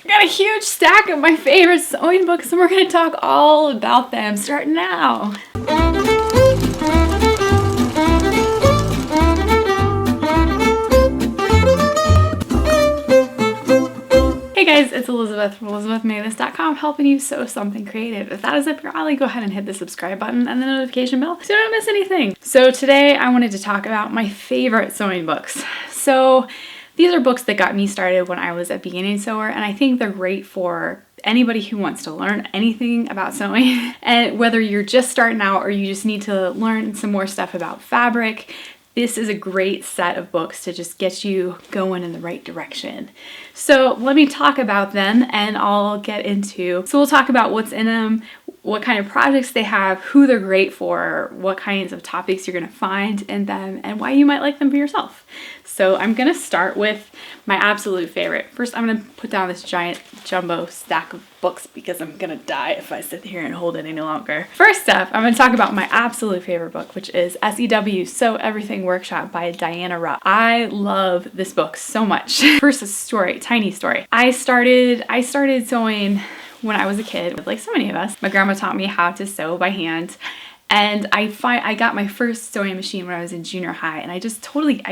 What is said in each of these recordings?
I got a huge stack of my favorite sewing books and we're going to talk all about them starting now. Hey guys, it's Elizabeth from ElizabethMavis.com, helping you sew something creative. If that is up your alley, go ahead and hit the subscribe button and the notification bell so you don't miss anything. So today I wanted to talk about my favorite sewing books. So these are books that got me started when I was a beginning sewer, and I think they're great for anybody who wants to learn anything about sewing. And whether you're just starting out or you just need to learn some more stuff about fabric, this is a great set of books to just get you going in the right direction. So let me talk about them and I'll get into, so we'll talk about what's in them, what kind of projects they have, who they're great for, what kinds of topics you're gonna find in them, and why you might like them for yourself. So I'm gonna start with my absolute favorite. First, I'm gonna put down this giant jumbo stack of books because I'm gonna die if I sit here and hold it any longer. First up, I'm gonna talk about my absolute favorite book, which is SEW Sew Everything Workshop by Diana Rupp. I love this book so much. First, a story, tiny story. I started sewing when I was a kid, like so many of us. My grandma taught me how to sew by hand. And I got my first sewing machine when I was in junior high, and I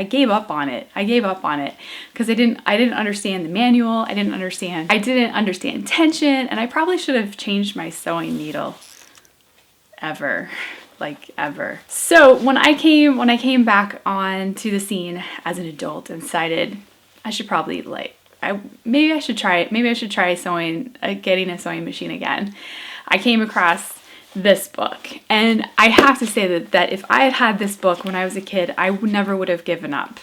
gave up on it. I gave up on it because I didn't understand the manual. I didn't understand tension, and I probably should have changed my sewing needle ever. So when I came back onto the scene as an adult and decided I should probably maybe I should try sewing, getting a sewing machine again, I came across this book. And I have to say that if I had had this book when I was a kid, I never would have given up.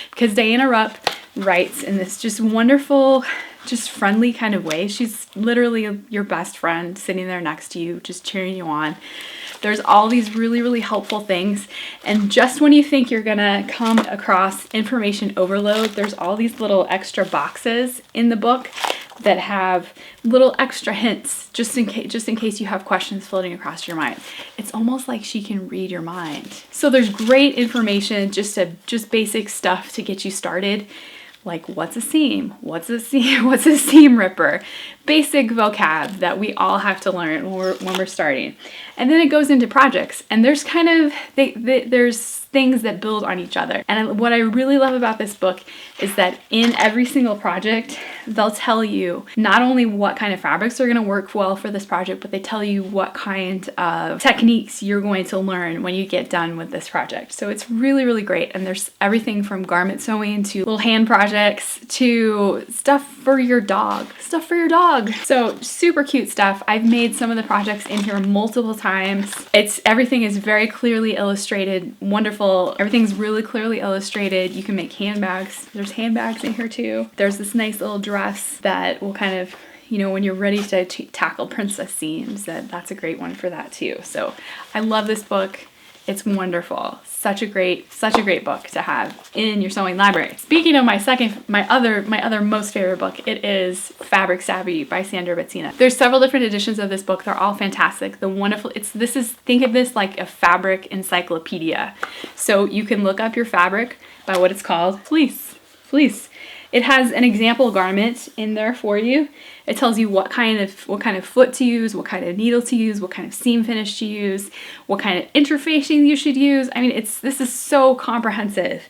Because Diana Rupp writes in this just wonderful, just friendly kind of way. She's literally your best friend sitting there next to you, just cheering you on. There's all these really, really helpful things. And just when you think you're gonna come across information overload, there's all these little extra boxes in the book that have little extra hints just in case you have questions floating across your mind. It's almost like she can read your mind. So there's great information, just basic stuff to get you started. Like what's a seam? What's a seam ripper? Basic vocab that we all have to learn when we're starting. And then it goes into projects, and there's there's things that build on each other. And what I really love about this book is that in every single project, they'll tell you not only what kind of fabrics are going to work well for this project, but they tell you what kind of techniques you're going to learn when you get done with this project. So it's really, really great. And there's everything from garment sewing to little hand projects to stuff for your dog. So super cute stuff. I've made some of the projects in here multiple times. Everything is very clearly illustrated, wonderful. Everything's really clearly illustrated. You can make handbags. There's handbags in here too. There's this nice little dress that will kind of, when you're ready to tackle princess seams, that's a great one for that too. So I love this book. It's wonderful. Such a great book to have in your sewing library. Speaking of my other most favorite book, it is Fabric Savvy by Sandra Bettina. There's several different editions of this book. They're all fantastic. Think of this like a fabric encyclopedia. So you can look up your fabric by what it's called. Fleece. It has an example garment in there for you. It tells you what kind of foot to use, what kind of needle to use, what kind of seam finish to use, what kind of interfacing you should use. I mean, this is so comprehensive.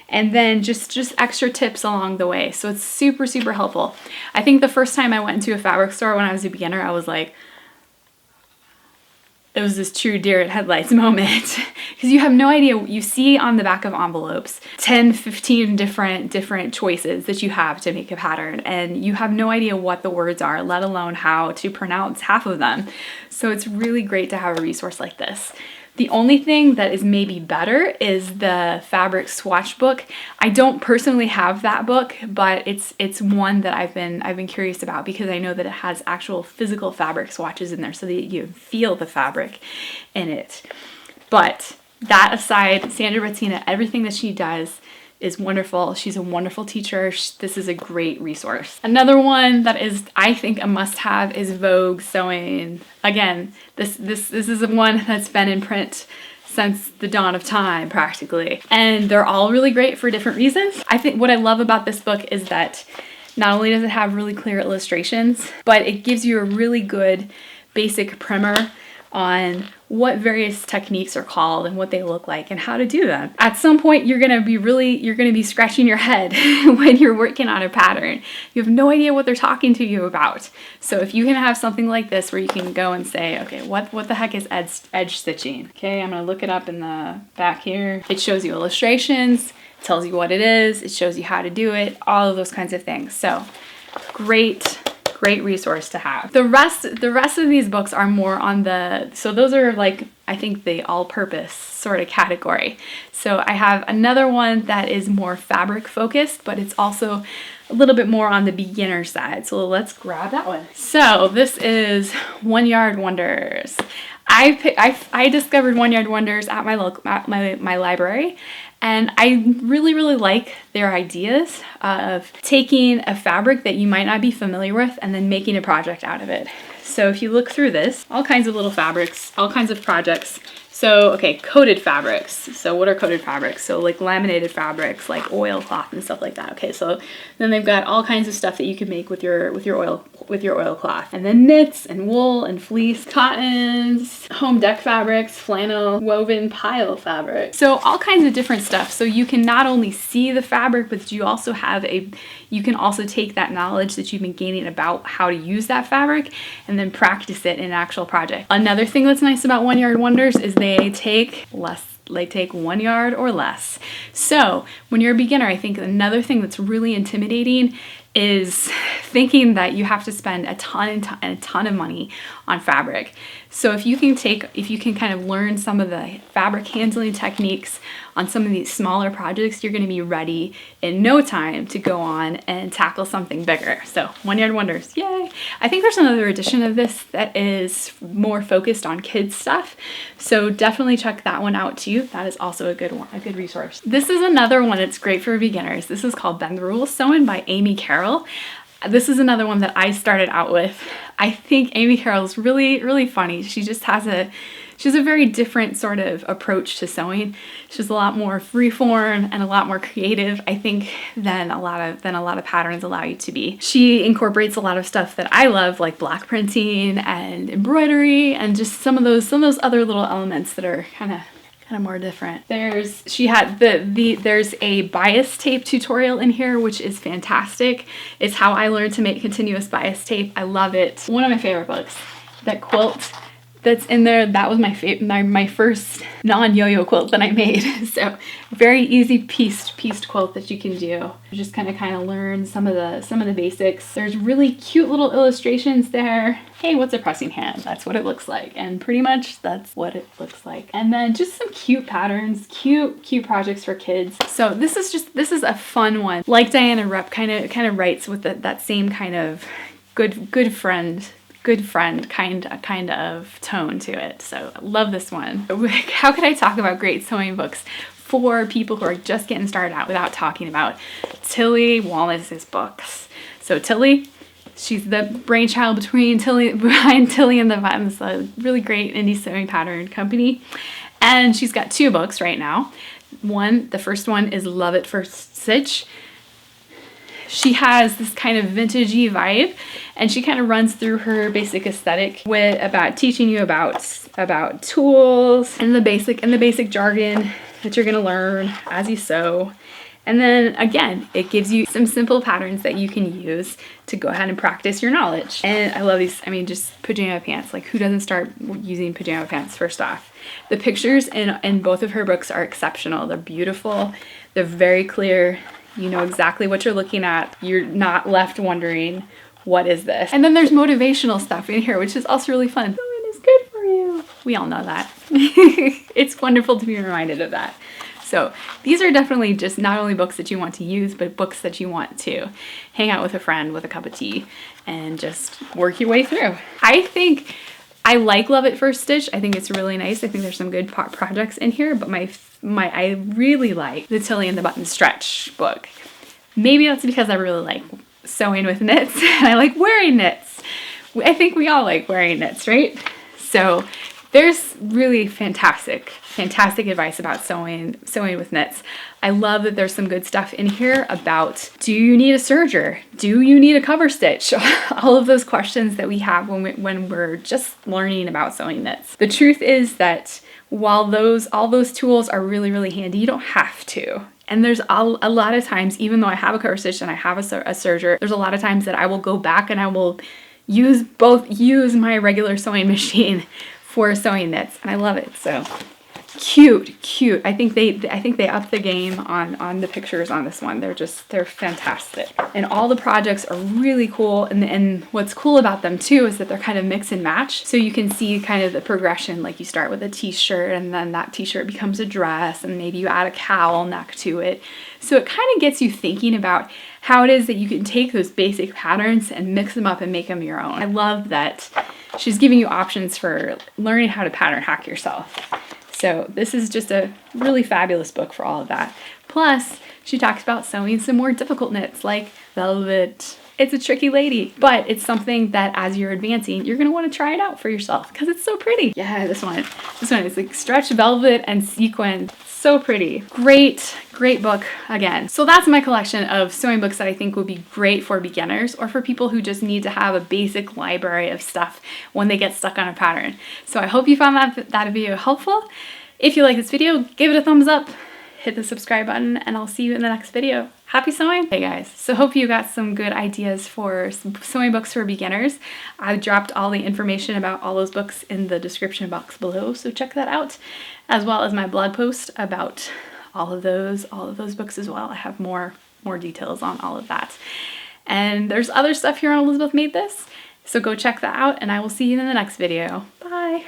And then just extra tips along the way. So it's super, super helpful. I think the first time I went into a fabric store when I was a beginner, I was like, it was this true deer in headlights moment because you have no idea. You see on the back of envelopes 10, 15 different choices that you have to make a pattern, and you have no idea what the words are, let alone how to pronounce half of them. So it's really great to have a resource like this. The only thing that is maybe better is the fabric swatch book. I don't personally have that book, but it's one that I've been curious about because I know that it has actual physical fabric swatches in there so that you feel the fabric in it. But that aside, Sandra Bettina, everything that she does is wonderful. She's a wonderful teacher. This is a great resource. Another one that is, I think, a must-have is Vogue Sewing. Again, this is one that's been in print since the dawn of time, practically. And they're all really great for different reasons. I think what I love about this book is that Not only does it have really clear illustrations, but it gives you a really good basic primer on what various techniques are called and what they look like and how to do them. At some point, you're gonna be scratching your head when you're working on a pattern. You have no idea what they're talking to you about. So if you can have something like this where you can go and say, okay, what the heck is edge stitching? Okay, I'm gonna look it up in the back here. It shows you illustrations, tells you what it is, it shows you how to do it, all of those kinds of things. So great resource to have. The rest of these books are more on so those are like, I think, the all-purpose sort of category. So I have another one that is more fabric focused, but it's also a little bit more on the beginner side. So let's grab that one. So this is One Yard Wonders. I discovered One Yard Wonders at my library, and I really like their ideas of taking a fabric that you might not be familiar with and then making a project out of it. So if you look through this, all kinds of little fabrics, all kinds of projects. So, okay, coated fabrics. So what are coated fabrics? So like laminated fabrics, like oilcloth and stuff like that. Okay, so then they've got all kinds of stuff that you can make with your oilcloth. And then knits and wool and fleece, cottons, home deck fabrics, flannel, woven pile fabric. So all kinds of different stuff. So you can not only see the fabric, but you can also take that knowledge that you've been gaining about how to use that fabric and then practice it in an actual project. Another thing that's nice about One Yard Wonders is they take 1 yard or less. So when you're a beginner, I think another thing that's really intimidating is thinking that you have to spend a ton of money on fabric. So if you can kind of learn some of the fabric handling techniques on some of these smaller projects, you're going to be ready in no time to go on and tackle something bigger. So One Yard Wonders, yay! I think there's another edition of this that is more focused on kids stuff. So definitely check that one out too. That is also a good one, a good resource. This is another one that's great for beginners. This is called Bend the Rules Sewing by Amy Carroll. This is another one that I started out with. I think Amy Carroll is really funny. She has a very different sort of approach to sewing. She's a lot more freeform and a lot more creative, I think, than a lot of patterns allow you to be. She incorporates a lot of stuff that I love, like block printing and embroidery and just some of those other little elements that are kind of more different. There's a bias tape tutorial in here, which is fantastic. It's how I learned to make continuous bias tape. I love it. One of my favorite books. That quilt that's in there, that was my first non-yo-yo quilt that I made. So very easy pieced quilt that you can do. Just kind of learn some of the basics. There's really cute little illustrations there. Hey, what's a pressing hand? That's what it looks like. And pretty much that's what it looks like. And then just some cute patterns, cute projects for kids. So this is a fun one. Like Diana Rupp kind of writes with that same kind of good friend kind of tone to it. So I love this one. How could I talk about great sewing books for people who are just getting started out without talking about Tilly Wallace's books? So Tilly, she's the brainchild behind Tilly and the Buttons, a really great indie sewing pattern company. And she's got 2 books right now. The first one is Love at First Stitch. She has this kind of vintagey vibe, and she kind of runs through her basic aesthetic about teaching you about tools and the basic jargon that you're gonna learn as you sew. And then again, it gives you some simple patterns that you can use to go ahead and practice your knowledge. And I love these. I mean, just pajama pants. Like, who doesn't start using pajama pants first off? The pictures in both of her books are exceptional. They're beautiful. They're very clear. You know exactly what you're looking at. You're not left wondering, what is this? And then there's motivational stuff in here, which is also really fun. Sewing is good for you. We all know that. It's wonderful to be reminded of that. So these are definitely just not only books that you want to use, but books that you want to hang out with a friend with a cup of tea and just work your way through. I think I like Love at First Stitch. I think it's really nice. I think there's some good projects in here, but I really like the Tilly and the Button Stretch book. Maybe that's because I really like sewing with knits and I like wearing knits. I think we all like wearing knits, right? So there's really fantastic fantastic advice about sewing with knits. I love that there's some good stuff in here about, do you need a serger? Do you need a cover stitch? All of those questions that we have when we're just learning about sewing knits. The truth is that while all those tools are really, really handy, you don't have to. And there's a lot of times, even though I have a cover stitch and I have a serger, there's a lot of times that I will go back and I will use my regular sewing machine for sewing knits, and I love it. So cute. I think they upped the game on the pictures on this one. They're fantastic. And all the projects are really cool. And what's cool about them too is that they're kind of mix and match. So you can see kind of the progression, like you start with a t-shirt and then that t-shirt becomes a dress and maybe you add a cowl neck to it. So it kind of gets you thinking about how it is that you can take those basic patterns and mix them up and make them your own. I love that she's giving you options for learning how to pattern hack yourself. So this is just a really fabulous book for all of that. Plus, she talks about sewing some more difficult knits like velvet. It's a tricky lady, but it's something that as you're advancing, you're gonna wanna try it out for yourself because it's so pretty. Yeah, this one is like stretch velvet and sequin. So pretty. Great book again. So that's my collection of sewing books that I think would be great for beginners or for people who just need to have a basic library of stuff when they get stuck on a pattern. So I hope you found that video helpful. If you like this video, give it a thumbs up, hit the subscribe button, and I'll see you in the next video. Happy sewing! Hey guys, so hope you got some good ideas for some sewing books for beginners. I dropped all the information about all those books in the description box below, so check that out, as well as my blog post about all of those books as well. I have more details on all of that. And there's other stuff here on Elizabeth Made This, so go check that out, and I will see you in the next video. Bye!